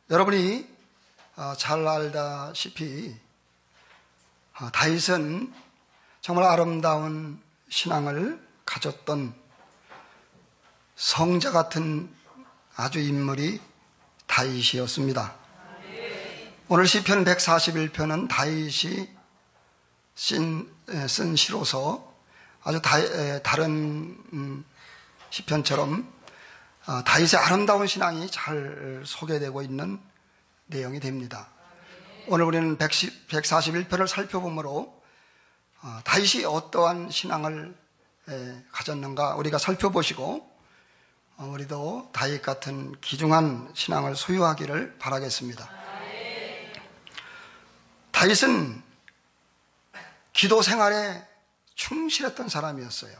여러분이 잘 알다시피 다윗은 정말 아름다운 신앙을 가졌던 성자 같은 아주 인물이 다윗이었습니다. 오늘 시편 141편은 다윗이 쓴 시로서 아주 다른 시편처럼 다윗의 아름다운 신앙이 잘 소개되고 있는 내용이 됩니다. 오늘 우리는 141편을 살펴보므로 다윗이 어떠한 신앙을 가졌는가 우리가 살펴보시고 우리도 다윗 같은 귀중한 신앙을 소유하기를 바라겠습니다. 다윗은 기도 생활에 충실했던 사람이었어요.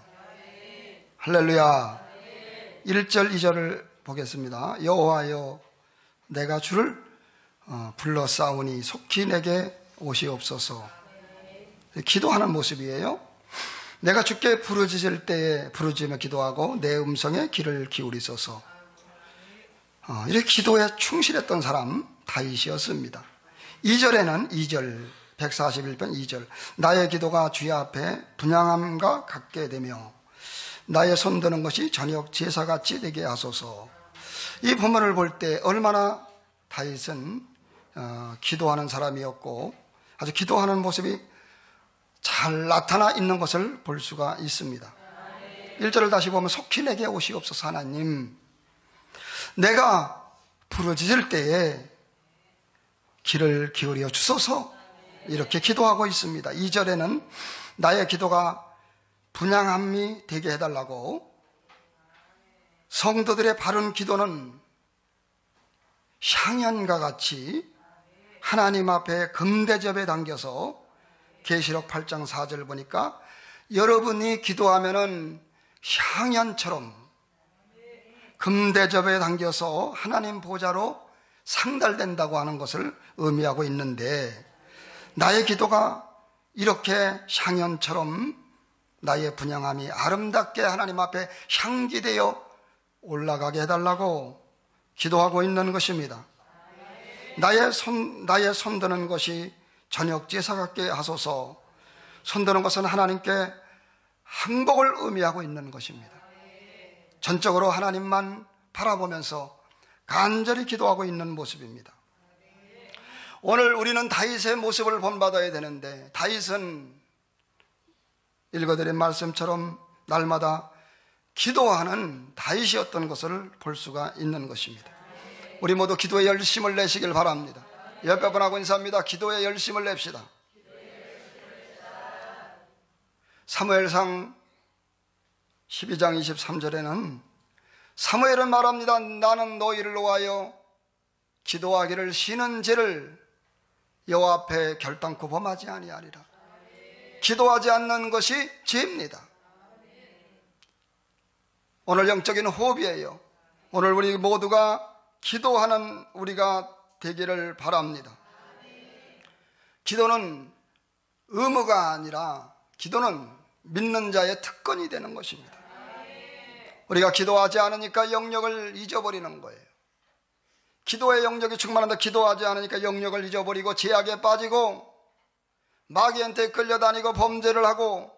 할렐루야. 1절 2절을 보겠습니다. 여호와여 내가 주를 불러싸우니 속히 내게 오시옵소서. 기도하는 모습이에요. 내가 주께 부르짖을 때에 부르짖으며 기도하고 내 음성에 귀를 기울이소서. 이렇게 기도에 충실했던 사람 다윗이었습니다. 2절에는 2절 141편 2절 나의 기도가 주의 앞에 분향함과 같게 되며 나의 손드는 것이 저녁 제사같이 되게 하소서. 이 본문을 볼 때 얼마나 다윗은 기도하는 사람이었고 아주 기도하는 모습이 잘 나타나 있는 것을 볼 수가 있습니다. 1절을 다시 보면 속히 내게 오시옵소서. 하나님 내가 부르짖을 때에 귀를 기울여 주소서. 이렇게 기도하고 있습니다. 2절에는 나의 기도가 분향함이 되게 해달라고. 성도들의 바른 기도는 향연과 같이 하나님 앞에 금대접에 담겨서 계시록 8장 4절 보니까 여러분이 기도하면은 향연처럼 금대접에 담겨서 하나님 보좌로 상달된다고 하는 것을 의미하고 있는데 나의 기도가 이렇게 향연처럼 나의 분향함이 아름답게 하나님 앞에 향기되어 올라가게 해달라고 기도하고 있는 것입니다. 나의 손드는 것이 저녁 제사 같게 하소서. 손드는 것은 하나님께 항복을 의미하고 있는 것입니다. 전적으로 하나님만 바라보면서 간절히 기도하고 있는 모습입니다. 오늘 우리는 다윗의 모습을 본받아야 되는데 다윗은 읽어드린 말씀처럼 날마다 기도하는 다윗이었던 것을 볼 수가 있는 것입니다. 우리 모두 기도에 열심을 내시길 바랍니다. 옆에 분하고 인사합니다. 기도에 열심을 냅시다. 사무엘상 12장 23절에는 사무엘은 말합니다. 나는 너희를 위하여 기도하기를 쉬는 죄를 여호와 앞에 결단코 범하지 아니하리라. 기도하지 않는 것이 죄입니다. 오늘 영적인 호흡이에요. 오늘 우리 모두가 기도하는 우리가 되기를 바랍니다. 기도는 의무가 아니라 기도는 믿는 자의 특권이 되는 것입니다. 우리가 기도하지 않으니까 영역을 잊어버리는 거예요. 기도의 영역이 충만한데 기도하지 않으니까 영역을 잊어버리고 죄악에 빠지고 마귀한테 끌려다니고 범죄를 하고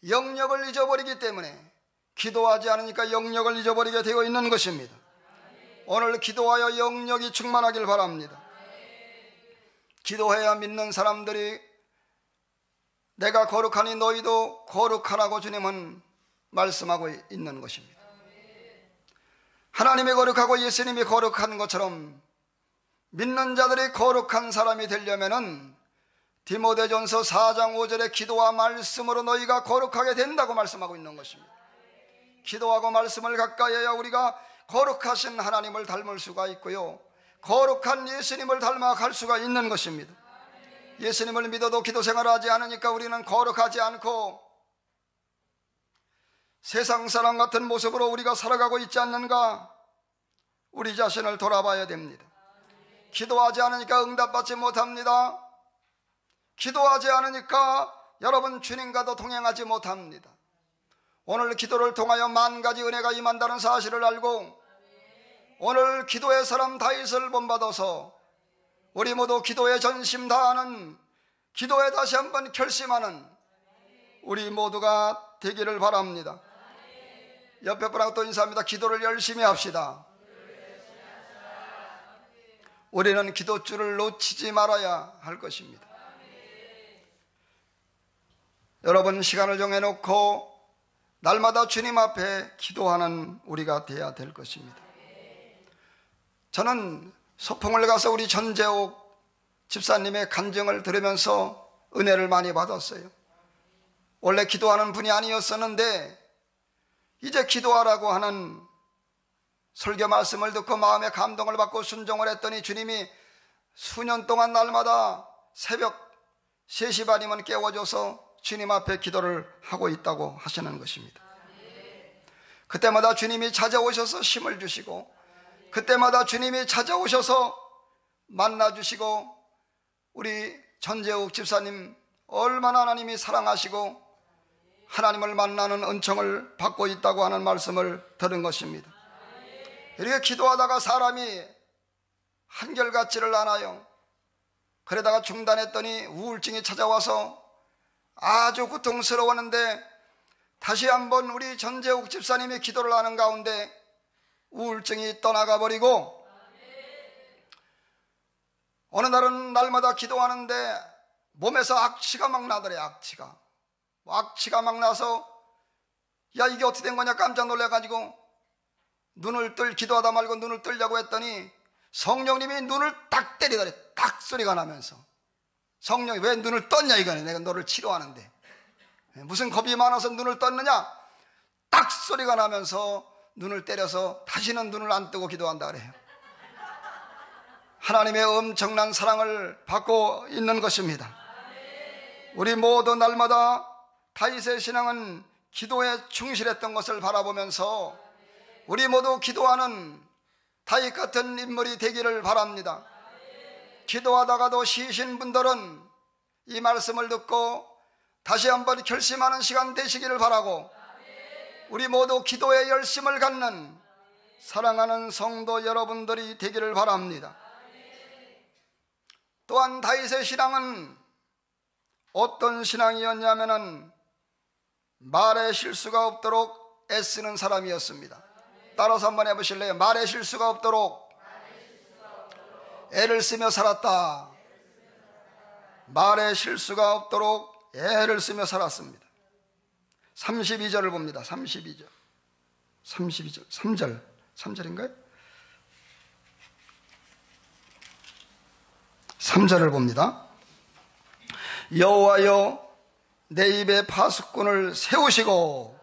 영역을 잊어버리기 때문에 기도하지 않으니까 영역을 잊어버리게 되어 있는 것입니다. 오늘 기도하여 영역이 충만하길 바랍니다. 기도해야 믿는 사람들이 내가 거룩하니 너희도 거룩하라고 주님은 말씀하고 있는 것입니다. 하나님이 거룩하고 예수님이 거룩한 것처럼 믿는 자들이 거룩한 사람이 되려면은 디모데전서 4장 5절에 기도와 말씀으로 너희가 거룩하게 된다고 말씀하고 있는 것입니다. 기도하고 말씀을 가까이 해야 우리가 거룩하신 하나님을 닮을 수가 있고요, 거룩한 예수님을 닮아갈 수가 있는 것입니다. 예수님을 믿어도 기도 생활을 하지 않으니까 우리는 거룩하지 않고 세상 사람 같은 모습으로 우리가 살아가고 있지 않는가? 우리 자신을 돌아봐야 됩니다. 기도하지 않으니까 응답받지 못합니다. 기도하지 않으니까 여러분 주님과도 동행하지 못합니다. 오늘 기도를 통하여 만 가지 은혜가 임한다는 사실을 알고 오늘 기도의 사람 다윗을 본받아서 우리 모두 기도에 전심 다하는, 기도에 다시 한번 결심하는 우리 모두가 되기를 바랍니다. 옆에 분하고 또 인사합니다. 기도를 열심히 합시다. 우리는 기도줄을 놓치지 말아야 할 것입니다. 여러분, 시간을 정해놓고 날마다 주님 앞에 기도하는 우리가 되어야 될 것입니다. 저는 소풍을 가서 우리 전재옥 집사님의 간증을 들으면서 은혜를 많이 받았어요. 원래 기도하는 분이 아니었었는데 이제 기도하라고 하는 설교 말씀을 듣고 마음의 감동을 받고 순종을 했더니 주님이 수년 동안 날마다 새벽 3시 반이면 깨워줘서 주님 앞에 기도를 하고 있다고 하시는 것입니다. 그때마다 주님이 찾아오셔서 힘을 주시고, 그때마다 주님이 찾아오셔서 만나주시고, 우리 전재욱 집사님 얼마나 하나님이 사랑하시고 하나님을 만나는 은총을 받고 있다고 하는 말씀을 들은 것입니다. 이렇게 기도하다가 사람이 한결같지를 않아요. 그러다가 중단했더니 우울증이 찾아와서 아주 고통스러웠는데 다시 한번 우리 전재욱 집사님이 기도를 하는 가운데 우울증이 떠나가 버리고, 어느 날은 날마다 기도하는데 몸에서 악취가 막 나더래. 악취가 막 나서 야, 이게 어떻게 된 거냐 깜짝 놀라가지고 기도하다 말고 눈을 뜨려고 했더니 성령님이 눈을 딱 때리더래. 딱 소리가 나면서. 성령이 왜 눈을 떴냐 이거네. 내가 너를 치료하는데 무슨 겁이 많아서 눈을 떴느냐. 딱 소리가 나면서 눈을 때려서 다시는 눈을 안 뜨고 기도한다 그래요. 하나님의 엄청난 사랑을 받고 있는 것입니다. 우리 모두 날마다 다윗의 신앙은 기도에 충실했던 것을 바라보면서 우리 모두 기도하는 다윗 같은 인물이 되기를 바랍니다. 기도하다가도 쉬신 분들은 이 말씀을 듣고 다시 한번 결심하는 시간 되시기를 바라고, 우리 모두 기도에 열심을 갖는 사랑하는 성도 여러분들이 되기를 바랍니다. 또한 다윗의 신앙은 어떤 신앙이었냐면은 말에 실수가 없도록 애쓰는 사람이었습니다. 따라서 한번 해보실래요? 말에 실수가 없도록 애를 쓰며 살았다. 말에 실수가 없도록 애를 쓰며 살았습니다. 32절을 봅니다. 32절 3절인가요? 3절을 봅니다. 여호와여, 내 입에 파수꾼을 세우시고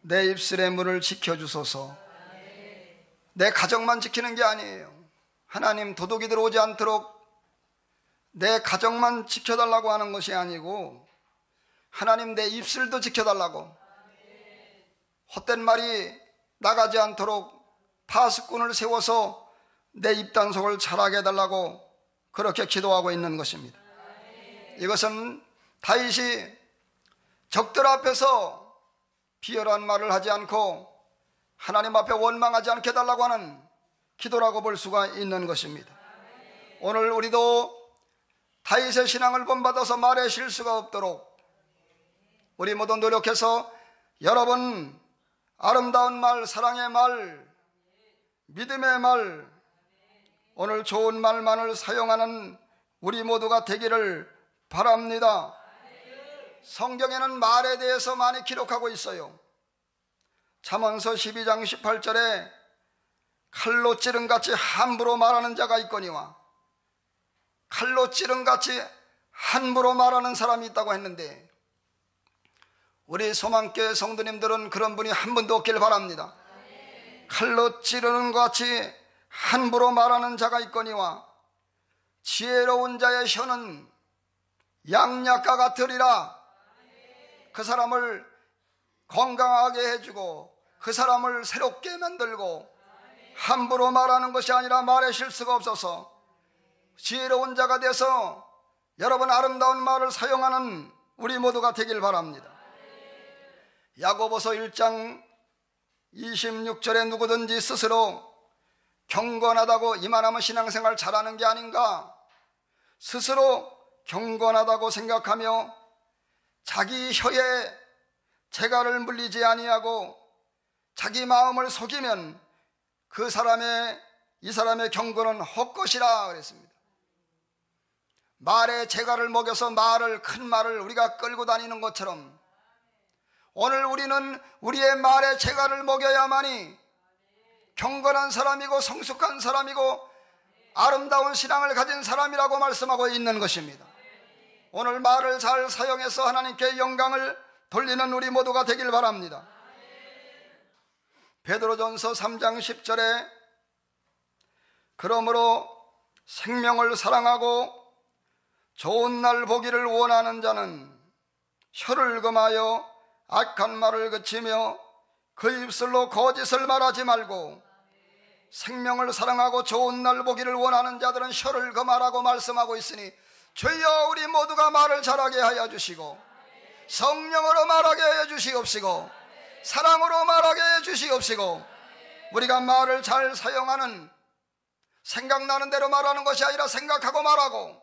내 입술의 문을 지켜주소서. 내 가정만 지키는 게 아니에요. 하나님, 도둑이 들어오지 않도록 내 가정만 지켜달라고 하는 것이 아니고 하나님, 내 입술도 지켜달라고, 헛된 말이 나가지 않도록 파수꾼을 세워서 내 입단속을 잘하게 해달라고 그렇게 기도하고 있는 것입니다. 이것은 다윗이 적들 앞에서 비열한 말을 하지 않고 하나님 앞에 원망하지 않게 해달라고 하는 기도라고 볼 수가 있는 것입니다. 오늘 우리도 다윗의 신앙을 본받아서 말에 실수가 없도록 우리 모두 노력해서 여러분 아름다운 말, 사랑의 말, 믿음의 말, 오늘 좋은 말만을 사용하는 우리 모두가 되기를 바랍니다. 성경에는 말에 대해서 많이 기록하고 있어요. 잠언서 12장 18절에 칼로 찌른같이 함부로 말하는 자가 있거니와, 칼로 찌른같이 함부로 말하는 사람이 있다고 했는데 우리 소망교회 성도님들은 그런 분이 한 분도 없길 바랍니다. 칼로 찌르는 것 같이 함부로 말하는 자가 있거니와 지혜로운 자의 혀는 양약과 같으리라. 그 사람을 건강하게 해주고 그 사람을 새롭게 만들고, 함부로 말하는 것이 아니라 말에 실수가 없어서 지혜로운 자가 돼서 여러분 아름다운 말을 사용하는 우리 모두가 되길 바랍니다. 야고보서 1장 26절에 누구든지 스스로 경건하다고 이만하면 신앙생활 잘하는 게 아닌가, 스스로 경건하다고 생각하며 자기 혀에 재갈을 물리지 아니하고 자기 마음을 속이면 이 사람의 경건은 헛것이라 그랬습니다. 말에 재갈을 먹여서 큰 말을 우리가 끌고 다니는 것처럼 오늘 우리는 우리의 말에 재갈을 먹여야만이 경건한 사람이고 성숙한 사람이고 아름다운 신앙을 가진 사람이라고 말씀하고 있는 것입니다. 오늘 말을 잘 사용해서 하나님께 영광을 돌리는 우리 모두가 되길 바랍니다. 베드로전서 3장 10절에 그러므로 생명을 사랑하고 좋은 날 보기를 원하는 자는 혀를 금하여 악한 말을 그치며 그 입술로 거짓을 말하지 말고, 생명을 사랑하고 좋은 날 보기를 원하는 자들은 혀를 금하라고 말씀하고 있으니 주여 우리 모두가 말을 잘하게 하여 주시고 성령으로 말하게 해 주시옵시고 사랑으로 말하게 해 주시옵시고, 우리가 말을 잘 사용하는, 생각나는 대로 말하는 것이 아니라 생각하고 말하고,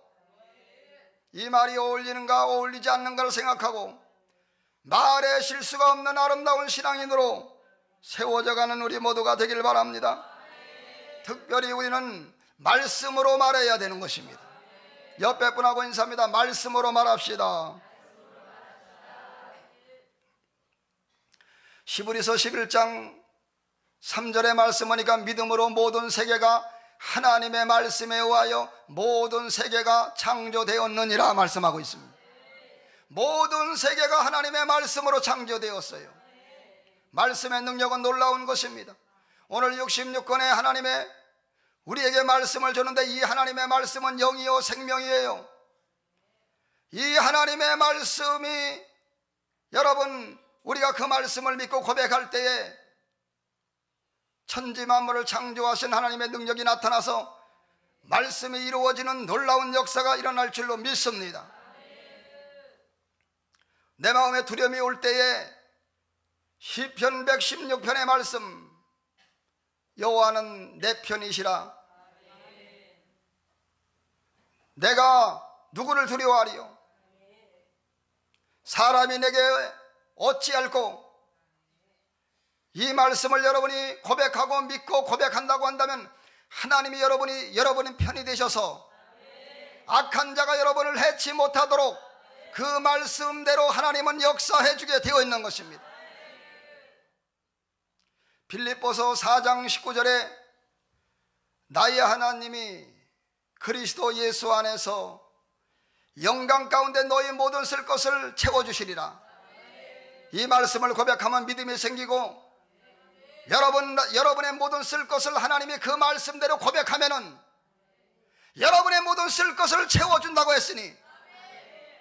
이 말이 어울리는가 어울리지 않는가를 생각하고 말에 실수가 없는 아름다운 신앙인으로 세워져가는 우리 모두가 되길 바랍니다. 특별히 우리는 말씀으로 말해야 되는 것입니다. 옆에 분하고 인사합니다. 말씀으로 말합시다. 히브리서 11장 3절의 말씀하니까 믿음으로 모든 세계가 하나님의 말씀에 의하여 모든 세계가 창조되었느니라 말씀하고 있습니다. 모든 세계가 하나님의 말씀으로 창조되었어요. 말씀의 능력은 놀라운 것입니다. 오늘 66권의 하나님의 우리에게 말씀을 주는데 이 하나님의 말씀은 영이요 생명이에요. 이 하나님의 말씀이, 여러분, 우리가 그 말씀을 믿고 고백할 때에 천지 만물을 창조하신 하나님의 능력이 나타나서 말씀이 이루어지는 놀라운 역사가 일어날 줄로 믿습니다. 내 마음에 두려움이 올 때에 시편 116편의 말씀, 여호와는 내 편이시라. 내가 누구를 두려워하리요? 사람이 내게 어찌할꼬? 이 말씀을 여러분이 고백하고 믿고 고백한다고 한다면 하나님이 여러분의 편이 되셔서 악한 자가 여러분을 해치 못하도록 그 말씀대로 하나님은 역사해 주게 되어 있는 것입니다. 빌립보서 4장 19절에 나의 하나님이 그리스도 예수 안에서 영광 가운데 너희 모든 쓸 것을 채워주시리라. 이 말씀을 고백하면 믿음이 생기고 여러분의 모든 쓸 것을 하나님이 그 말씀대로 고백하면은 여러분의 모든 쓸 것을 채워준다고 했으니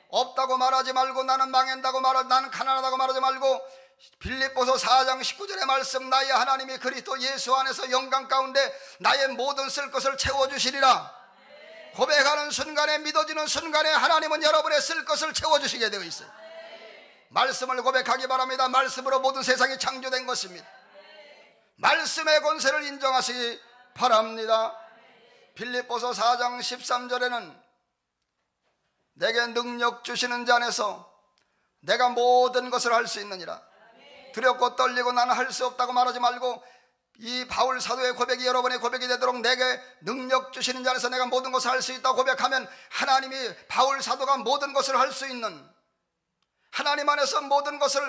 없다고 말하지 말고 나는 망한다고 나는 가난하다고 말하지 말고 빌립보서 4장 19절의 말씀, 나의 하나님이 그리스도 예수 안에서 영광 가운데 나의 모든 쓸 것을 채워주시리라. 고백하는 순간에, 믿어지는 순간에 하나님은 여러분의 쓸 것을 채워주시게 되어 있어요. 말씀을 고백하기 바랍니다. 말씀으로 모든 세상이 창조된 것입니다. 말씀의 권세를 인정하시기 바랍니다. 빌립보서 4장 13절에는 내게 능력 주시는 자 안에서 내가 모든 것을 할 수 있느니라. 두렵고 떨리고 나는 할 수 없다고 말하지 말고 이 바울 사도의 고백이 여러분의 고백이 되도록 내게 능력 주시는 자 안에서 내가 모든 것을 할 수 있다고 고백하면 하나님이 바울 사도가 모든 것을 할 수 있는, 하나님 안에서 모든 것을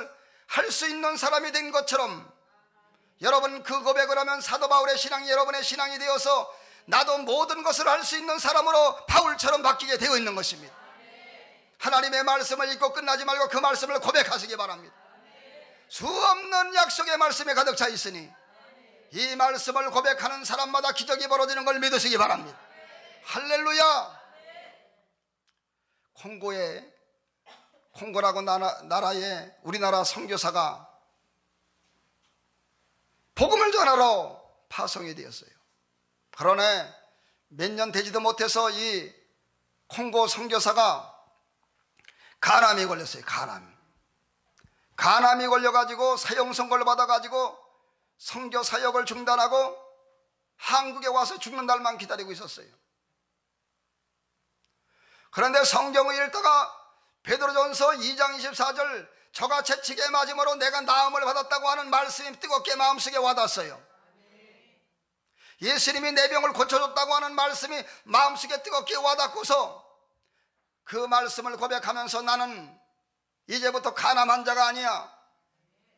할 수 있는 사람이 된 것처럼 여러분 그 고백을 하면 사도 바울의 신앙이 여러분의 신앙이 되어서 나도 모든 것을 할 수 있는 사람으로 바울처럼 바뀌게 되어 있는 것입니다. 하나님의 말씀을 읽고 끝나지 말고 그 말씀을 고백하시기 바랍니다. 수없는 약속의 말씀에 가득 차 있으니 이 말씀을 고백하는 사람마다 기적이 벌어지는 걸 믿으시기 바랍니다. 할렐루야. 콩고라고 나라에 우리나라 선교사가 복음을 전하러 파송이 되었어요. 그러나 몇 년 되지도 못해서 이 콩고 선교사가 간암이 걸렸어요. 간암이 걸려가지고 사형 선고를 받아가지고 선교 사역을 중단하고 한국에 와서 죽는 날만 기다리고 있었어요. 그런데 성경을 읽다가 베드로전서 2장 24절 저가 채찍에 맞음으로 내가 나음을 받았다고 하는 말씀이 뜨겁게 마음속에 와닿았어요. 예수님이 내 병을 고쳐줬다고 하는 말씀이 마음속에 뜨겁게 와닿고서 그 말씀을 고백하면서 나는 이제부터 가난한 자가 아니야.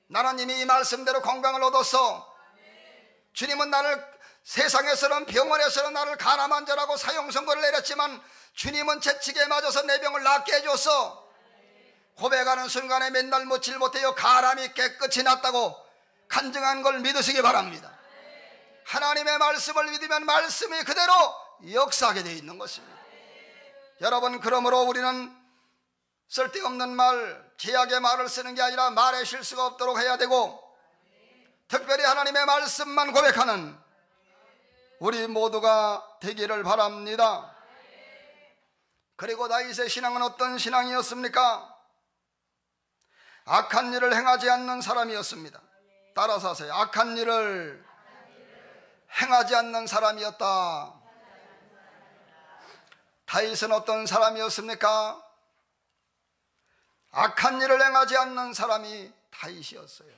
나는 이미 이 말씀대로 건강을 얻었어. 주님은 나를 세상에서는 병원에서는 나를 가난한 자라고 사형선고를 내렸지만 주님은 채찍에 맞아서 내 병을 낫게 해줬어. 고백하는 순간에 맨날 묻질 못해요. 가람이 깨끗이 났다고 간증한 걸 믿으시기 바랍니다. 하나님의 말씀을 믿으면 말씀이 그대로 역사하게 되어 있는 것입니다. 여러분, 그러므로 우리는 쓸데없는 말, 제약의 말을 쓰는 게 아니라 말에 실수가 없도록 해야 되고, 특별히 하나님의 말씀만 고백하는 우리 모두가 되기를 바랍니다. 그리고 다윗의 신앙은 어떤 신앙이었습니까? 악한 일을 행하지 않는 사람이었습니다. 따라서 하세요. 악한 일을 행하지 않는 사람이었다. 다윗은 어떤 사람이었습니까? 악한 일을 행하지 않는 사람이 다윗이었어요.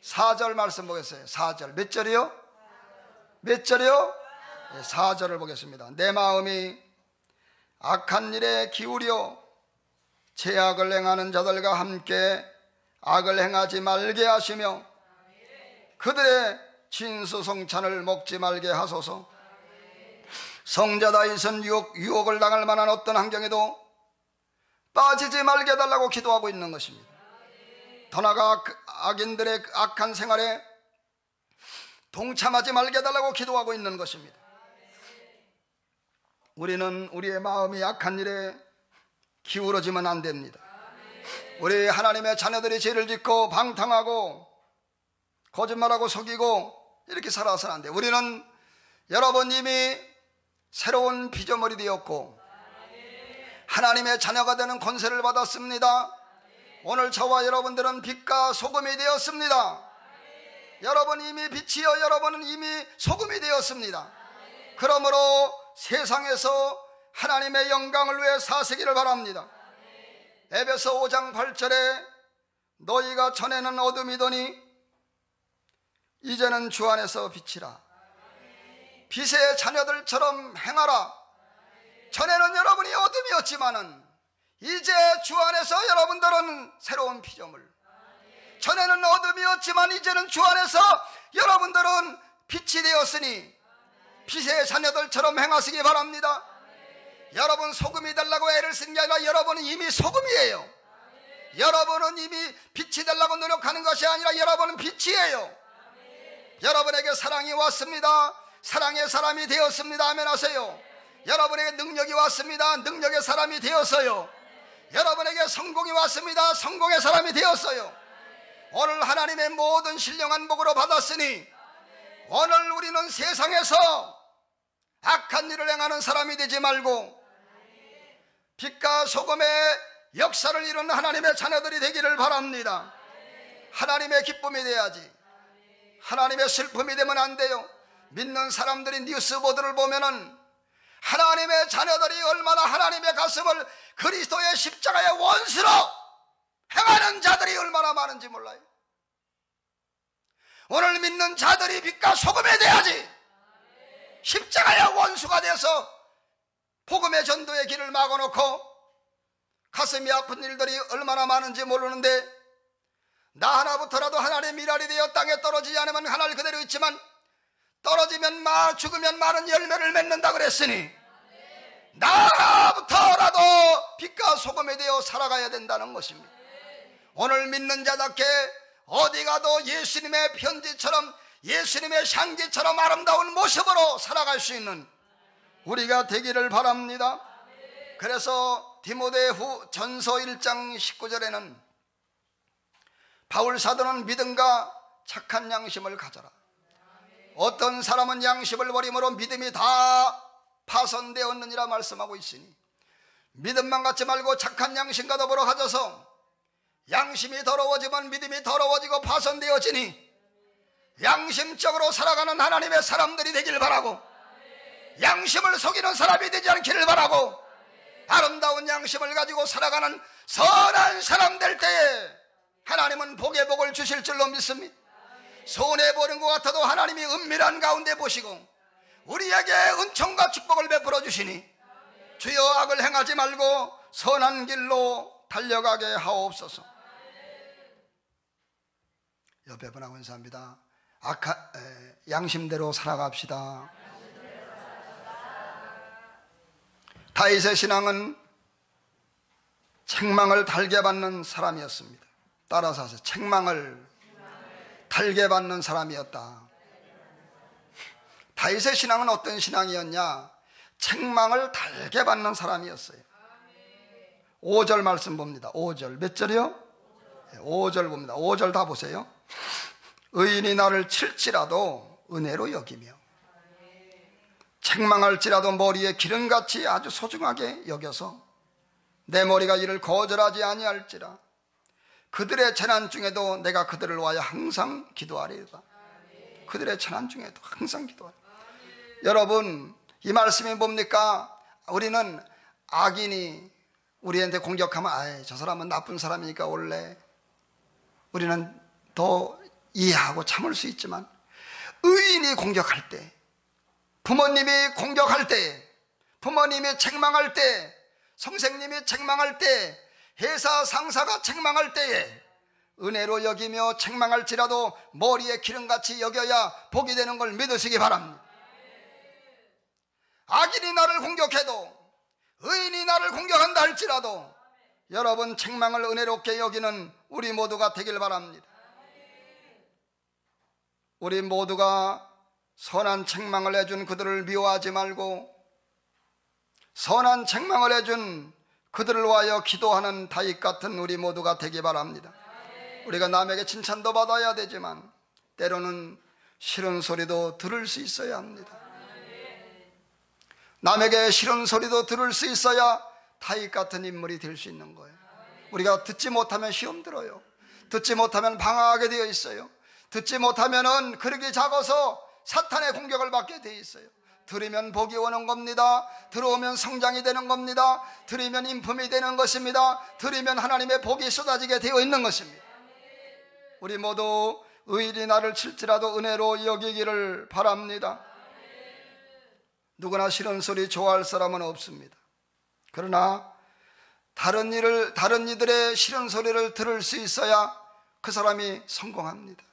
4절 말씀 보겠어요. 4절. 몇 절이요? 몇 절이요? 4절을 보겠습니다. 내 마음이 악한 일에 기울여 죄악을 행하는 자들과 함께 악을 행하지 말게 하시며 그들의 진수성찬을 먹지 말게 하소서. 성자 다윗은 유혹을 당할 만한 어떤 환경에도 빠지지 말게 해달라고 기도하고 있는 것입니다. 더 나아가 악인들의 악한 생활에 동참하지 말게 해달라고 기도하고 있는 것입니다. 우리는 우리의 마음이 악한 일에 기울어지면 안 됩니다. 우리 하나님의 자녀들이 죄를 짓고 방탕하고 거짓말하고 속이고 이렇게 살아서는 안 돼요. 우리는 여러분 이미 새로운 피조물이 되었고 하나님의 자녀가 되는 권세를 받았습니다. 오늘 저와 여러분들은 빛과 소금이 되었습니다. 여러분 이미 빛이요, 여러분은 이미 소금이 되었습니다. 그러므로 세상에서 하나님의 영광을 위해 사시기를 바랍니다. 에베소 5장 8절에 너희가 전에는 어둠이더니 이제는 주 안에서 빛이라. 빛의 자녀들처럼 행하라. 전에는 여러분이 어둠이었지만은 이제 주 안에서 여러분들은 새로운 피조물. 전에는 어둠이었지만 이제는 주 안에서 여러분들은 빛이 되었으니 빛의 자녀들처럼 행하시기 바랍니다. 여러분 소금이 되려고 애를 쓴 게 아니라 여러분은 이미 소금이에요. 여러분은 이미 빛이 되려고 노력하는 것이 아니라 여러분은 빛이에요. 여러분에게 사랑이 왔습니다. 사랑의 사람이 되었습니다. 아멘 하세요. 여러분에게 능력이 왔습니다. 능력의 사람이 되었어요. 여러분에게 성공이 왔습니다. 성공의 사람이 되었어요. 오늘 하나님의 모든 신령한 복으로 받았으니 오늘 우리는 세상에서 악한 일을 행하는 사람이 되지 말고 빛과 소금의 역사를 이룬 하나님의 자녀들이 되기를 바랍니다. 하나님의 기쁨이 돼야지 하나님의 슬픔이 되면 안 돼요. 믿는 사람들이 뉴스보도를 보면은 하나님의 자녀들이 얼마나 하나님의 가슴을 그리스도의 십자가의 원수로 행하는 자들이 얼마나 많은지 몰라요. 오늘 믿는 자들이 빛과 소금이 돼야지 십자가의 원수가 돼서 복음의 전도의 길을 막아놓고 가슴이 아픈 일들이 얼마나 많은지 모르는데 나 하나부터라도 하나님의 미랄이 되어 땅에 떨어지지 않으면 하나를 그대로 있지만 떨어지면 죽으면 많은 열매를 맺는다 그랬으니 나 하나부터라도 빛과 소금이 되어 살아가야 된다는 것입니다. 오늘 믿는 자답게 어디 가도 예수님의 편지처럼 예수님의 향기처럼 아름다운 모습으로 살아갈 수 있는 우리가 되기를 바랍니다. 그래서 디모데 전서 1장 19절에는 바울 사도는 믿음과 착한 양심을 가져라. 어떤 사람은 양심을 버림으로 믿음이 다 파손되었느니라 말씀하고 있으니 믿음만 갖지 말고 착한 양심과 더불어 가져서 양심이 더러워지면 믿음이 더러워지고 파손되어지니 양심적으로 살아가는 하나님의 사람들이 되길 바라고, 양심을 속이는 사람이 되지 않기를 바라고, 아름다운 양심을 가지고 살아가는 선한 사람 될 때에 하나님은 복의 복을 주실 줄로 믿습니다. 손해보는 것 같아도 하나님이 은밀한 가운데 보시고 우리에게 은총과 축복을 베풀어 주시니 주여 악을 행하지 말고 선한 길로 달려가게 하옵소서. 옆에 분하고 인사합니다. 양심대로 살아갑시다. 다윗의 신앙은 책망을 달게 받는 사람이었습니다. 따라서 하세요. 책망을 달게 받는 사람이었다. 다윗의 신앙은 어떤 신앙이었냐? 책망을 달게 받는 사람이었어요. 5절 말씀 봅니다. 5절 몇 절이요? 5절 봅니다. 5절 다 보세요. 의인이 나를 칠지라도 은혜로 여기며 책망할지라도 머리에 기름같이 아주 소중하게 여겨서 내 머리가 이를 거절하지 아니할지라. 그들의 재난 중에도 내가 그들을 위하여 항상 기도하리이다. 그들의 재난 중에도 항상 기도하리이다. 여러분, 이 말씀이 뭡니까? 우리는 악인이 우리한테 공격하면 저 사람은 나쁜 사람이니까 원래 우리는 더 이해하고 참을 수 있지만, 의인이 공격할 때, 부모님이 공격할 때, 부모님이 책망할 때, 선생님이 책망할 때, 회사 상사가 책망할 때에 은혜로 여기며 책망할지라도 머리에 기름같이 여겨야 복이 되는 걸 믿으시기 바랍니다. 악인이 나를 공격해도, 의인이 나를 공격한다 할지라도 여러분 책망을 은혜롭게 여기는 우리 모두가 되길 바랍니다. 우리 모두가 선한 책망을 해준 그들을 미워하지 말고 선한 책망을 해준 그들을 위하여 기도하는 다윗 같은 우리 모두가 되기 바랍니다. 우리가 남에게 칭찬도 받아야 되지만 때로는 싫은 소리도 들을 수 있어야 합니다. 남에게 싫은 소리도 들을 수 있어야 다윗 같은 인물이 될 수 있는 거예요. 우리가 듣지 못하면 시험 들어요. 듣지 못하면 방황하게 되어 있어요. 듣지 못하면 그릇이 작아서 사탄의 공격을 받게 되어 있어요. 들으면 복이 오는 겁니다. 들어오면 성장이 되는 겁니다. 들으면 인품이 되는 것입니다. 들으면 하나님의 복이 쏟아지게 되어 있는 것입니다. 우리 모두 의인이 나를 칠지라도 은혜로 여기기를 바랍니다. 누구나 싫은 소리 좋아할 사람은 없습니다. 그러나 다른 이들의 싫은 소리를 들을 수 있어야 그 사람이 성공합니다.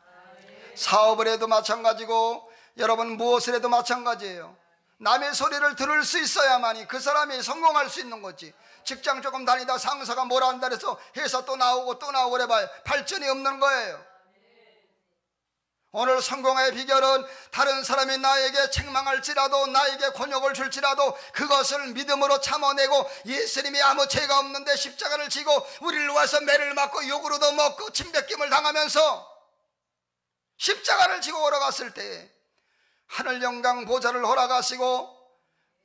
사업을 해도 마찬가지고 여러분 무엇을 해도 마찬가지예요. 남의 소리를 들을 수 있어야만이 그 사람이 성공할 수 있는 거지. 직장 조금 다니다 상사가 뭐라 한다 해서 회사 또 나오고 또 나오고 그래봐요. 발전이 없는 거예요. 오늘 성공의 비결은 다른 사람이 나에게 책망할지라도 나에게 곤욕을 줄지라도 그것을 믿음으로 참아내고, 예수님이 아무 죄가 없는데 십자가를 지고 우리를 위해서 매를 맞고 욕으로도 먹고 침뱉김을 당하면서 십자가를 지고 걸어갔을 때에 하늘 영광 보좌를 허락하시고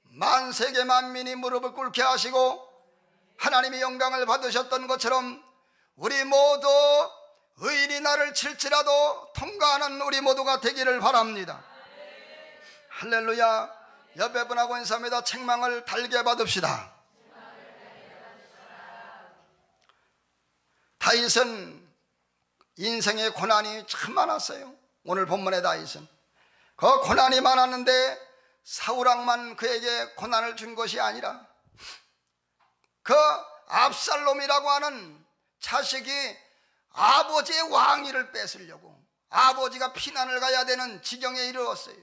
만세계 만민이 무릎을 꿇게 하시고 하나님의 영광을 받으셨던 것처럼 우리 모두 의인이 나를 칠지라도 통과하는 우리 모두가 되기를 바랍니다. 할렐루야. 옆에 분하고 인사합니다. 책망을 달게 받읍시다. 다윗은 인생의 고난이 참 많았어요. 오늘 본문의 다윗은 그 고난이 많았는데 사울왕만 그에게 고난을 준 것이 아니라 그 압살롬이라고 하는 자식이 아버지의 왕위를 뺏으려고 아버지가 피난을 가야 되는 지경에 이르렀어요.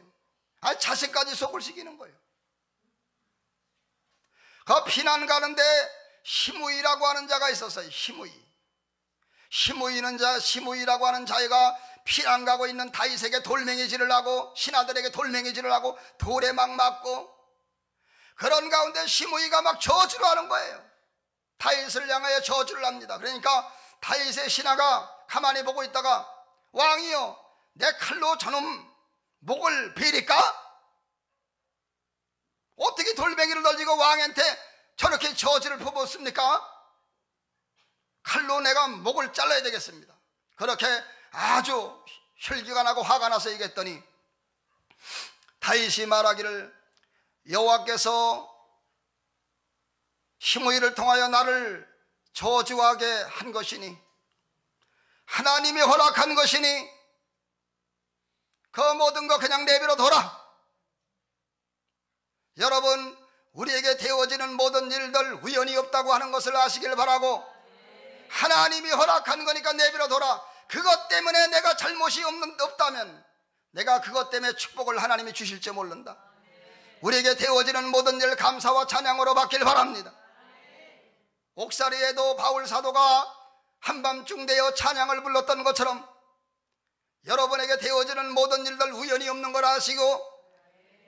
자식까지 속을 시키는 거예요. 그 피난 가는데 시므이라고 하는 자가 있었어요. 시므이라고 하는 자가 피난 가고 있는 다윗에게 돌멩이질을 하고 신하들에게 돌멩이질을 하고 돌에 막 맞고, 그런 가운데 시므이가 막 저주를 하는 거예요. 다윗을 향하여 저주를 합니다. 그러니까 다윗의 신하가 가만히 보고 있다가, 왕이여, 내 칼로 저놈 목을 베릴까? 어떻게 돌멩이를 던지고 왕한테 저렇게 저주를 퍼붓습니까? 칼로 내가 목을 잘라야 되겠습니다. 그렇게 아주 혈기가 나고 화가 나서 얘기했더니 다윗이 말하기를 여호와께서 시므이를 통하여 나를 저주하게 한 것이니 하나님이 허락한 것이니 그 모든 거 그냥 내버려 둬라. 여러분, 우리에게 되어지는 모든 일들 우연이 없다고 하는 것을 아시길 바라고, 하나님이 허락한 거니까 내버려 둬라. 그것 때문에 내가 잘못이 없다면 내가 그것 때문에 축복을 하나님이 주실지 모른다. 우리에게 되어지는 모든 일 감사와 찬양으로 받길 바랍니다. 옥사리에도 바울 사도가 한밤중 되어 찬양을 불렀던 것처럼 여러분에게 되어지는 모든 일들 우연이 없는 걸 아시고,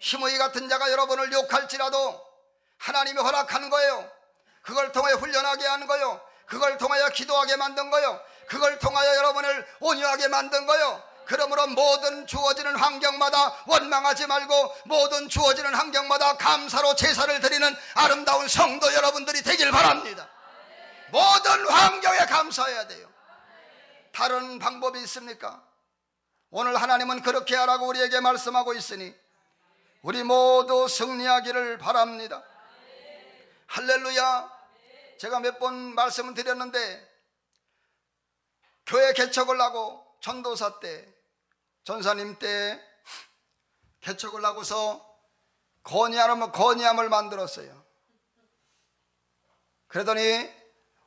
시므이 같은 자가 여러분을 욕할지라도 하나님이 허락하는 거예요. 그걸 통해 훈련하게 하는 거예요. 그걸 통하여 기도하게 만든 거예요. 그걸 통하여 여러분을 온유하게 만든 거예요. 그러므로 모든 주어지는 환경마다 원망하지 말고 모든 주어지는 환경마다 감사로 제사를 드리는 아름다운 성도 여러분들이 되길 바랍니다. 모든 환경에 감사해야 돼요. 다른 방법이 있습니까? 오늘 하나님은 그렇게 하라고 우리에게 말씀하고 있으니 우리 모두 승리하기를 바랍니다. 할렐루야. 제가 몇 번 말씀을 드렸는데, 교회 개척을 하고 전도사 때, 전사님 때 개척을 하고서 건의함을 만들었어요. 그러더니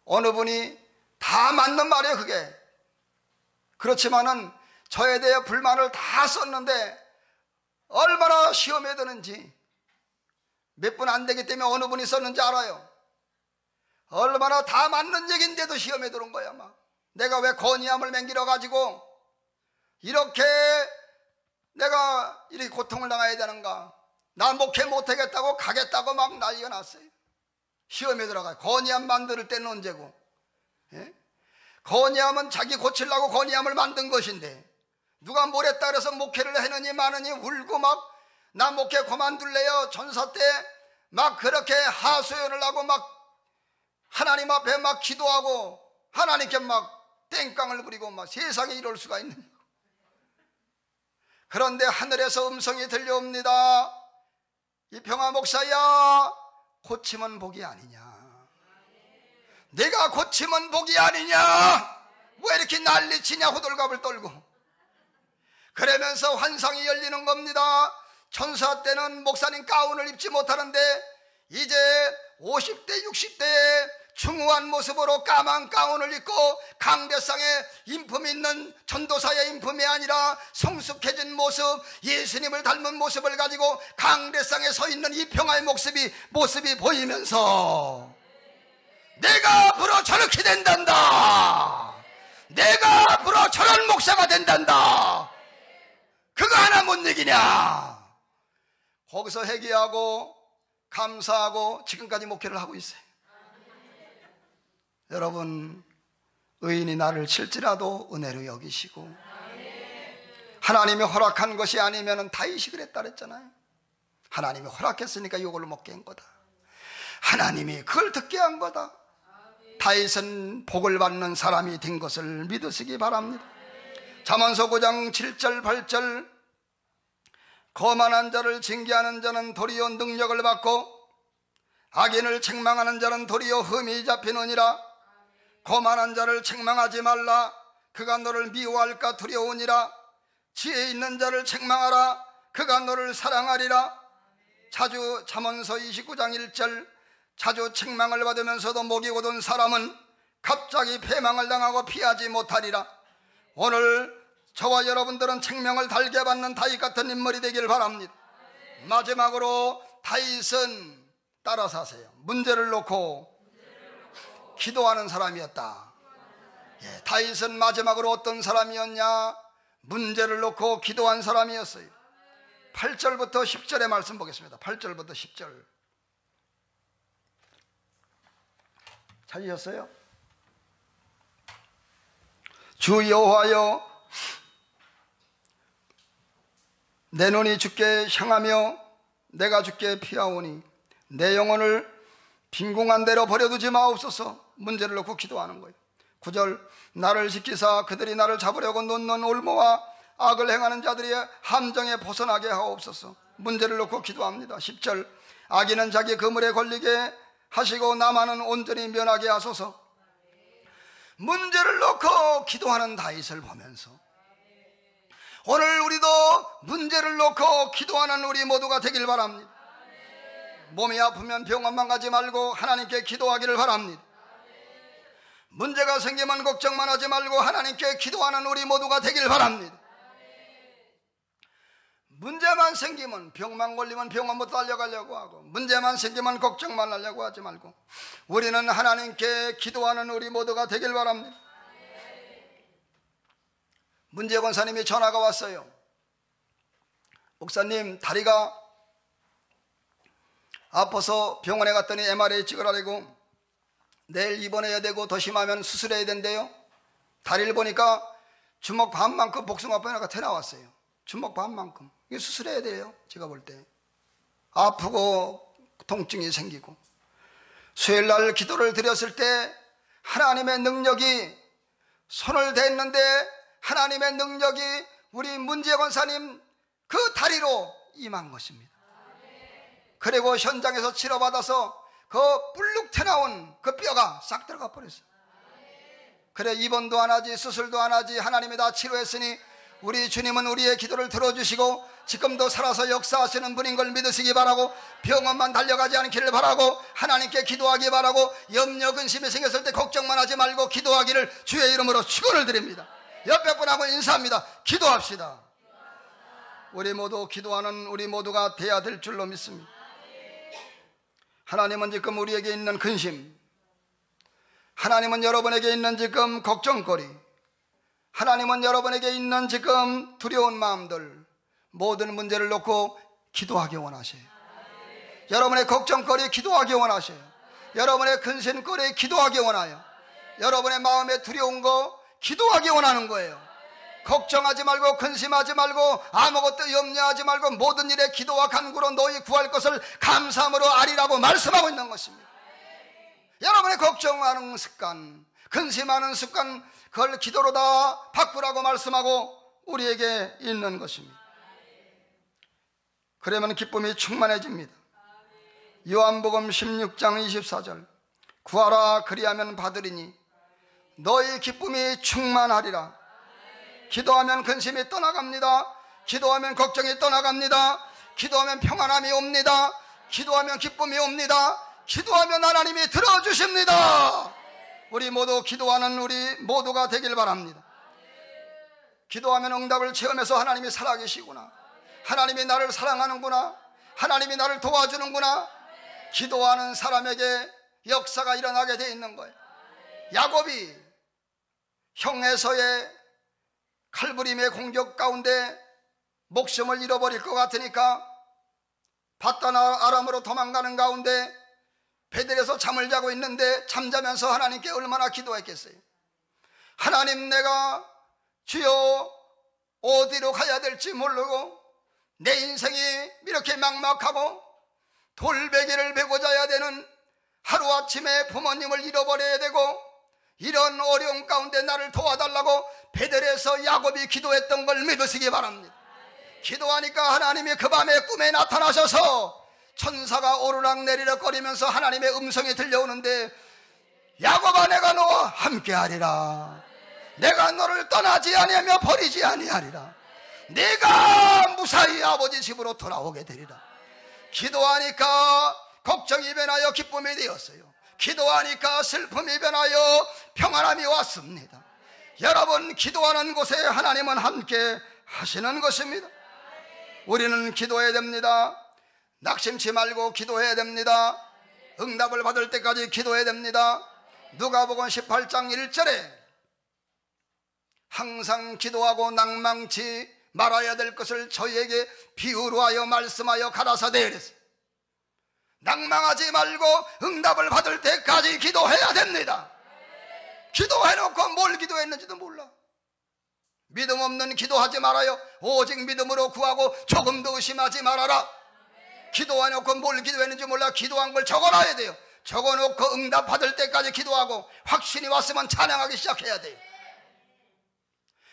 어느 분이 다 맞는 말이에요. 그게 그렇지만은 저에 대해 불만을 다 썼는데 얼마나 시험에 드는지, 몇 분 안 되기 때문에 어느 분이 썼는지 알아요. 얼마나 다 맞는 얘기인데도 시험에 들은 거야. 막 내가 왜 건의함을 맹기려 가지고 이렇게 내가 이렇게 고통을 당해야 되는가, 나 목회 못하겠다고 가겠다고 막 난리가 났어요. 시험에 들어가요. 건의함 만들 때는 언제고, 예? 건의함은 자기 고치려고 건의함을 만든 것인데 누가 뭘 했다 그래서 목회를 하느니 마느니 울고 막 나 목회 그만둘래요. 전사 때 막 그렇게 하소연을 하고 막 하나님 앞에 막 기도하고 하나님께 막 땡깡을 부리고 막 세상에 이럴 수가 있느냐고. 그런데 하늘에서 음성이 들려옵니다. 이평화 목사야, 고치면 복이 아니냐, 내가 고치면 복이 아니냐, 왜 이렇게 난리치냐, 호들갑을 떨고. 그러면서 환상이 열리는 겁니다. 천사 때는 목사님 가운을 입지 못하는데 이제 50대 60대에 중후한 모습으로 까만 가운을 입고 강대상에 인품이 있는 전도사의 인품이 아니라 성숙해진 모습, 예수님을 닮은 모습을 가지고 강대상에 서 있는 이평화의 모습이 보이면서 내가 앞으로 저렇게 된단다, 내가 앞으로 저런 목사가 된단다, 그거 하나 못 이기냐. 거기서 회개하고 감사하고 지금까지 목회를 하고 있어요. 여러분, 의인이 나를 칠지라도 은혜로 여기시고, 하나님이 허락한 것이 아니면 다윗이 그랬다 그랬잖아요. 하나님이 허락했으니까 이걸로 먹게 한 거다. 하나님이 그걸 듣게 한 거다. 다윗은 복을 받는 사람이 된 것을 믿으시기 바랍니다. 잠언서 9장 7절 8절, 거만한 자를 징계하는 자는 도리어 능력을 받고 악인을 책망하는 자는 도리어 흠이 잡히느니라. 거만한 자를 책망하지 말라. 그가 너를 미워할까 두려우니라. 지혜 있는 자를 책망하라. 그가 너를 사랑하리라. 자주 잠언서 29장 1절, 자주 책망을 받으면서도 목이 곧은 사람은 갑자기 패망을 당하고 피하지 못하리라. 오늘 저와 여러분들은 책명을 달게 받는 다윗 같은 인물이 되길 바랍니다. 마지막으로 다윗은 따라서 하세요. 문제를 놓고 기도하는 사람이었다. 예, 다윗은 마지막으로 어떤 사람이었냐? 문제를 놓고 기도한 사람이었어요. 8절부터 10절의 말씀 보겠습니다. 8절부터 10절 찾으셨어요? 주 여호와여, 내 눈이 주께 향하며 내가 주께 피하오니 내 영혼을 빈궁한 대로 버려두지 마옵소서. 문제를 놓고 기도하는 거예요. 9절, 나를 지키사 그들이 나를 잡으려고 놓는 올무와 악을 행하는 자들이 함정에 벗어나게 하옵소서. 문제를 놓고 기도합니다. 10절, 악인은 자기 그물에 걸리게 하시고 나만은 온전히 면하게 하소서. 문제를 놓고 기도하는 다윗을 보면서 오늘 우리도 문제를 놓고 기도하는 우리 모두가 되길 바랍니다. 몸이 아프면 병원만 가지 말고 하나님께 기도하기를 바랍니다. 문제가 생기면 걱정만 하지 말고 하나님께 기도하는 우리 모두가 되길 바랍니다. 문제만 생기면, 병만 걸리면 병원부터 달려가려고 하고, 문제만 생기면 걱정만 하려고 하지 말고 우리는 하나님께 기도하는 우리 모두가 되길 바랍니다. 문재 권사님이 전화가 왔어요. 목사님, 다리가 아파서 병원에 갔더니 MRI 찍으라고 내일 입원해야 되고 더 심하면 수술해야 된대요. 다리를 보니까 주먹 반만큼 복숭아뼈가 튀어나왔어요. 주먹 반만큼. 이게 수술해야 돼요. 제가 볼 때 아프고 통증이 생기고. 수요일날 기도를 드렸을 때 하나님의 능력이 손을 댔는데 하나님의 능력이 우리 문재 권사님 그 다리로 임한 것입니다. 그리고 현장에서 치료받아서 그 불룩 튀어나온 그 뼈가 싹 들어가 버렸어요. 그래, 입원도 안 하지 수술도 안 하지 하나님이 다 치료했으니 우리 주님은 우리의 기도를 들어주시고 지금도 살아서 역사하시는 분인 걸 믿으시기 바라고, 병원만 달려가지 않기를 바라고, 하나님께 기도하기 바라고, 염려 근심이 생겼을 때 걱정만 하지 말고 기도하기를 주의 이름으로 축원을 드립니다. 옆에 분하고 인사합니다. 기도합시다. 우리 모두 기도하는 우리 모두가 돼야 될 줄로 믿습니다. 하나님은 지금 우리에게 있는 근심, 하나님은 여러분에게 있는 지금 걱정거리, 하나님은 여러분에게 있는 지금 두려운 마음들, 모든 문제를 놓고 기도하기 원하셔요. 여러분의 걱정거리 기도하기 원하셔요. 여러분의 근심거리 기도하기 원해요. 여러분의 마음에 두려운 거 기도하기 원하는 거예요. 걱정하지 말고 근심하지 말고 아무것도 염려하지 말고 모든 일에 기도와 간구로 너희 구할 것을 감사함으로 아리라고 말씀하고 있는 것입니다. 여러분의 걱정하는 습관, 근심하는 습관, 그걸 기도로 다 바꾸라고 말씀하고 우리에게 있는 것입니다. 그러면 기쁨이 충만해집니다. 요한복음 16장 24절, 구하라 그리하면 받으리니 너희 기쁨이 충만하리라. 기도하면 근심이 떠나갑니다. 기도하면 걱정이 떠나갑니다. 기도하면 평안함이 옵니다. 기도하면 기쁨이 옵니다. 기도하면 하나님이 들어주십니다. 우리 모두 기도하는 우리 모두가 되길 바랍니다. 기도하면 응답을 체험해서 하나님이 살아계시구나, 하나님이 나를 사랑하는구나, 하나님이 나를 도와주는구나, 기도하는 사람에게 역사가 일어나게 돼 있는 거예요. 야곱이 형에서의 칼부림의 공격 가운데 목숨을 잃어버릴 것 같으니까 바단 아람으로 도망가는 가운데 베델에서 잠을 자고 있는데 잠자면서 하나님께 얼마나 기도했겠어요. 하나님, 내가 주여 어디로 가야 될지 모르고 내 인생이 이렇게 막막하고 돌베개를 베고 자야 되는, 하루아침에 부모님을 잃어버려야 되고 이런 어려움 가운데 나를 도와달라고 베델에서 야곱이 기도했던 걸 믿으시기 바랍니다. 기도하니까 하나님이 그 밤에 꿈에 나타나셔서 천사가 오르락내리락 거리면서 하나님의 음성이 들려오는데, 야곱아, 내가 너와 함께하리라. 내가 너를 떠나지 아니하며 버리지 아니하리라. 내가 무사히 아버지 집으로 돌아오게 되리라. 기도하니까 걱정이 변하여 기쁨이 되었어요. 기도하니까 슬픔이 변하여 평안함이 왔습니다. 여러분, 기도하는 곳에 하나님은 함께 하시는 것입니다. 우리는 기도해야 됩니다. 낙심치 말고 기도해야 됩니다. 응답을 받을 때까지 기도해야 됩니다. 누가복음 18장 1절에 항상 기도하고 낭망치 말아야 될 것을 저희에게 비유로 하여 말씀하여 가라사대 이랬어요. 낭망하지 말고 응답을 받을 때까지 기도해야 됩니다. 기도해놓고 뭘 기도했는지도 몰라. 믿음 없는 기도하지 말아요. 오직 믿음으로 구하고 조금도 의심하지 말아라. 기도해놓고 뭘 기도했는지 몰라. 기도한 걸 적어놔야 돼요. 적어놓고 응답 받을 때까지 기도하고 확신이 왔으면 찬양하기 시작해야 돼요.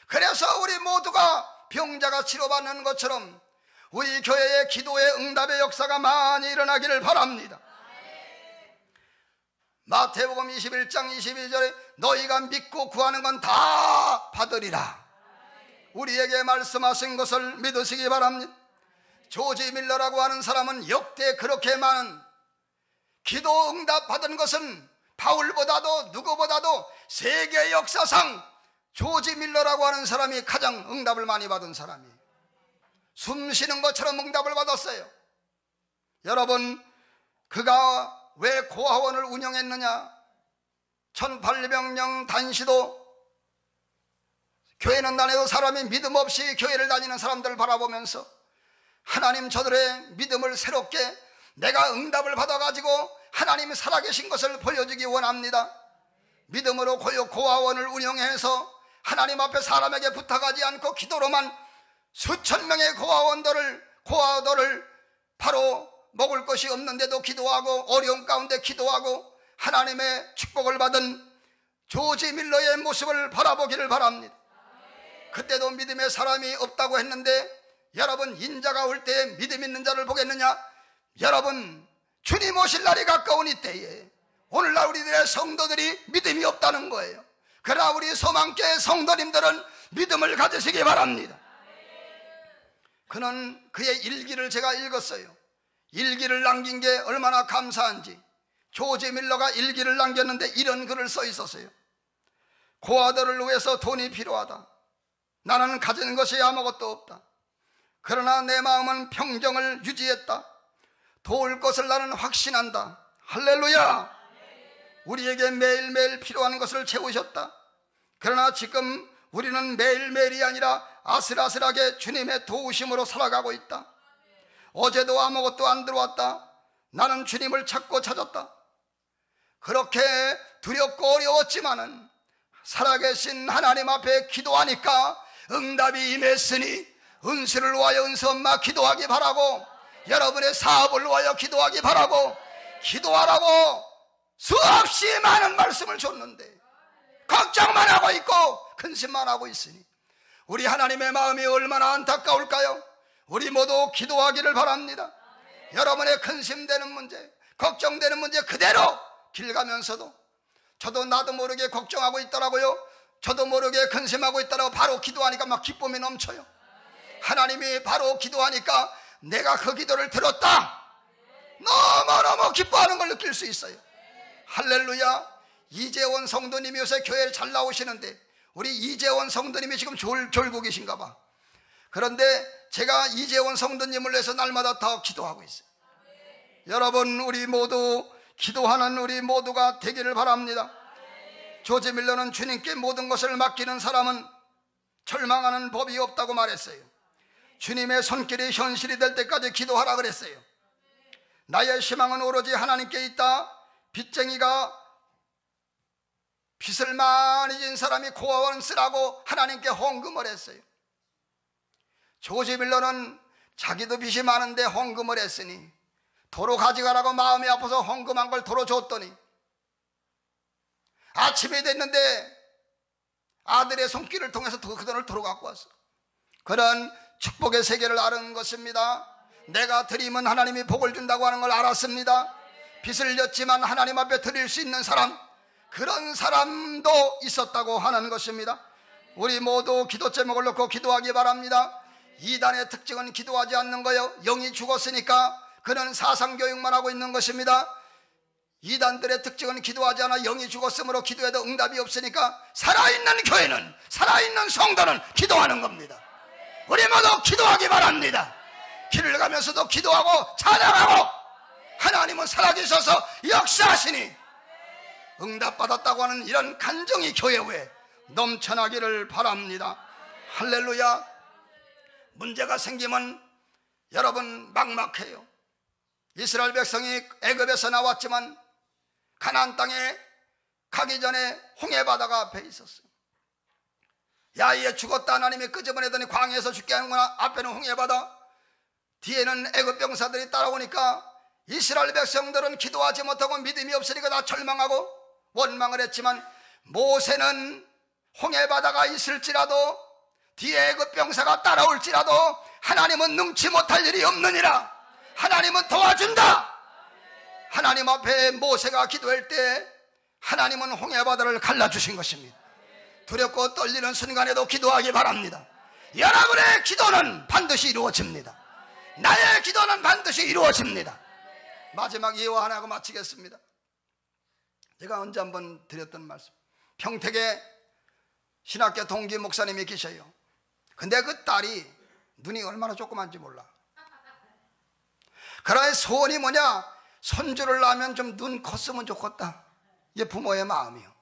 그래서 우리 모두가 병자가 치료받는 것처럼 우리 교회의 기도의 응답의 역사가 많이 일어나기를 바랍니다. 마태복음 21장 22절에 너희가 믿고 구하는 건 다 받으리라 우리에게 말씀하신 것을 믿으시기 바랍니다. 조지 밀러라고 하는 사람은 역대 그렇게 많은 기도 응답 받은 것은 바울보다도 누구보다도 세계 역사상 조지 밀러라고 하는 사람이 가장 응답을 많이 받은 사람이에요. 숨 쉬는 것처럼 응답을 받았어요. 여러분, 그가 왜 고아원을 운영했느냐? 1800명 단시도 교회는 다녀도 사람이 믿음 없이 교회를 다니는 사람들을 바라보면서 하나님 저들의 믿음을 새롭게 내가 응답을 받아가지고 하나님이 살아계신 것을 보여주기 원합니다. 믿음으로 고아원을 운영해서 하나님 앞에 사람에게 부탁하지 않고 기도로만 수천 명의 고아들을 바로 먹을 것이 없는데도 기도하고 어려운 가운데 기도하고 하나님의 축복을 받은 조지 밀러의 모습을 바라보기를 바랍니다. 그때도 믿음의 사람이 없다고 했는데 여러분, 인자가 올 때 믿음 있는 자를 보겠느냐? 여러분, 주님 오실 날이 가까운 이때에 오늘날 우리들의 성도들이 믿음이 없다는 거예요. 그러나 우리 소망교회 성도님들은 믿음을 가지시기 바랍니다. 그의 일기를 제가 읽었어요. 일기를 남긴 게 얼마나 감사한지. 조지 밀러가 일기를 남겼는데 이런 글을 써 있었어요. 고아들을 위해서 돈이 필요하다. 나는 가진 것이 아무것도 없다. 그러나 내 마음은 평정을 유지했다. 도울 것을 나는 확신한다. 할렐루야. 우리에게 매일매일 필요한 것을 채우셨다. 그러나 지금 우리는 매일매일이 아니라 아슬아슬하게 주님의 도우심으로 살아가고 있다. 어제도 아무것도 안 들어왔다. 나는 주님을 찾고 찾았다. 그렇게 두렵고 어려웠지만은 살아계신 하나님 앞에 기도하니까 응답이 임했으니 은수를 위하여 은수 엄마 기도하기 바라고, 여러분의 사업을 위하여 기도하기 바라고, 기도하라고 수없이 많은 말씀을 줬는데 걱정만 하고 있고 근심만 하고 있으니 우리 하나님의 마음이 얼마나 안타까울까요? 우리 모두 기도하기를 바랍니다. 여러분의 근심되는 문제, 걱정되는 문제 그대로 길 가면서도 저도 나도 모르게 걱정하고 있더라고요. 저도 모르게 근심하고 있더라고. 바로 기도하니까 막 기쁨이 넘쳐요. 하나님이 바로 기도하니까 내가 그 기도를 들었다, 너무너무 기뻐하는 걸 느낄 수 있어요. 할렐루야. 이재원 성도님이 요새 교회에 잘 나오시는데 우리 이재원 성도님이 지금 졸고 계신가 봐. 그런데 제가 이재원 성도님을 위해서 날마다 더 기도하고 있어요. 여러분, 우리 모두 기도하는 우리 모두가 되기를 바랍니다. 조지 밀러는 주님께 모든 것을 맡기는 사람은 절망하는 법이 없다고 말했어요. 주님의 손길이 현실이 될 때까지 기도하라 그랬어요. 나의 희망은 오로지 하나님께 있다. 빚쟁이가 빚을 많이 진 사람이 고아원 쓰라고 하나님께 헌금을 했어요. 조지 밀러는 자기도 빚이 많은데 헌금을 했으니 도로 가져가라고 마음이 아파서 헌금한 걸 도로 줬더니 아침이 됐는데 아들의 손길을 통해서 그 돈을 도로 갖고 왔어. 그런 축복의 세계를 아는 것입니다. 내가 드리면 하나님이 복을 준다고 하는 걸 알았습니다. 빚을 졌지만 하나님 앞에 드릴 수 있는 사람, 그런 사람도 있었다고 하는 것입니다. 우리 모두 기도 제목을 놓고 기도하기 바랍니다. 이단의 특징은 기도하지 않는 거예요. 영이 죽었으니까 그는 사상교육만 하고 있는 것입니다. 이단들의 특징은 기도하지 않아 영이 죽었으므로 기도해도 응답이 없으니까 살아있는 교회는, 살아있는 성도는 기도하는 겁니다. 우리 모두 기도하기 바랍니다. 길을 가면서도 기도하고 찬양하고, 하나님은 살아계셔서 역사하시니 응답받았다고 하는 이런 간정이 교회에 넘쳐나기를 바랍니다. 할렐루야. 문제가 생기면 여러분 막막해요. 이스라엘 백성이 애굽에서 나왔지만 가나안 땅에 가기 전에 홍해바다가 앞에 있었어요. 야, 얘 죽었다 하나님이 끄집어내더니 광야에서 죽게 하는구나. 앞에는 홍해바다, 뒤에는 애굽 병사들이 따라오니까 이스라엘 백성들은 기도하지 못하고 믿음이 없으니까 다 절망하고 원망을 했지만 모세는 홍해바다가 있을지라도 뒤에 그 병사가 따라올지라도 하나님은 능치 못할 일이 없느니라. 하나님은 도와준다. 하나님 앞에 모세가 기도할 때 하나님은 홍해바다를 갈라주신 것입니다. 두렵고 떨리는 순간에도 기도하기 바랍니다. 여러분의 기도는 반드시 이루어집니다. 나의 기도는 반드시 이루어집니다. 마지막 예화 하나 하고 마치겠습니다. 제가 언제 한번 드렸던 말씀, 평택에 신학교 동기 목사님이 계셔요. 근데 그 딸이 눈이 얼마나 조그만지 몰라. 그러나 소원이 뭐냐, 손주를 낳으면 좀 눈 컸으면 좋겠다. 이게 부모의 마음이요.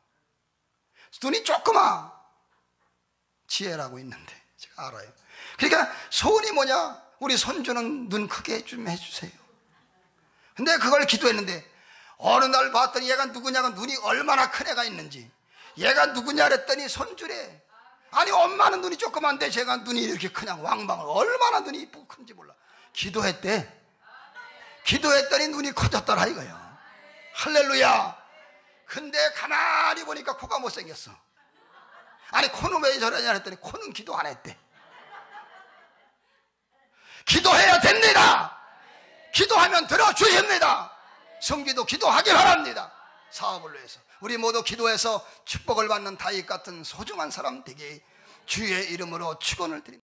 눈이 조그마. 지혜라고 있는데 제가 알아요. 그러니까 소원이 뭐냐, 우리 손주는 눈 크게 좀 해주세요. 근데 그걸 기도했는데 어느 날 봤더니 얘가 누구냐고, 눈이 얼마나 큰 애가 있는지. 얘가 누구냐 그랬더니 손주래. 아니 엄마는 눈이 조그만데 제가 눈이 이렇게 그냥 왕방을, 얼마나 눈이 이쁘고 큰지 몰라. 기도했대. 기도했더니 눈이 커졌더라 이거야. 할렐루야. 근데 가만히 보니까 코가 못생겼어. 아니 코는 왜 저러냐 했더니 코는 기도 안 했대. 기도해야 됩니다. 기도하면 들어주십니다. 성기도 기도하기 바랍니다. 사업을 위해서 우리 모두 기도해서 축복을 받는 다윗 같은 소중한 사람 되게 주의 이름으로 축원을 드립니다.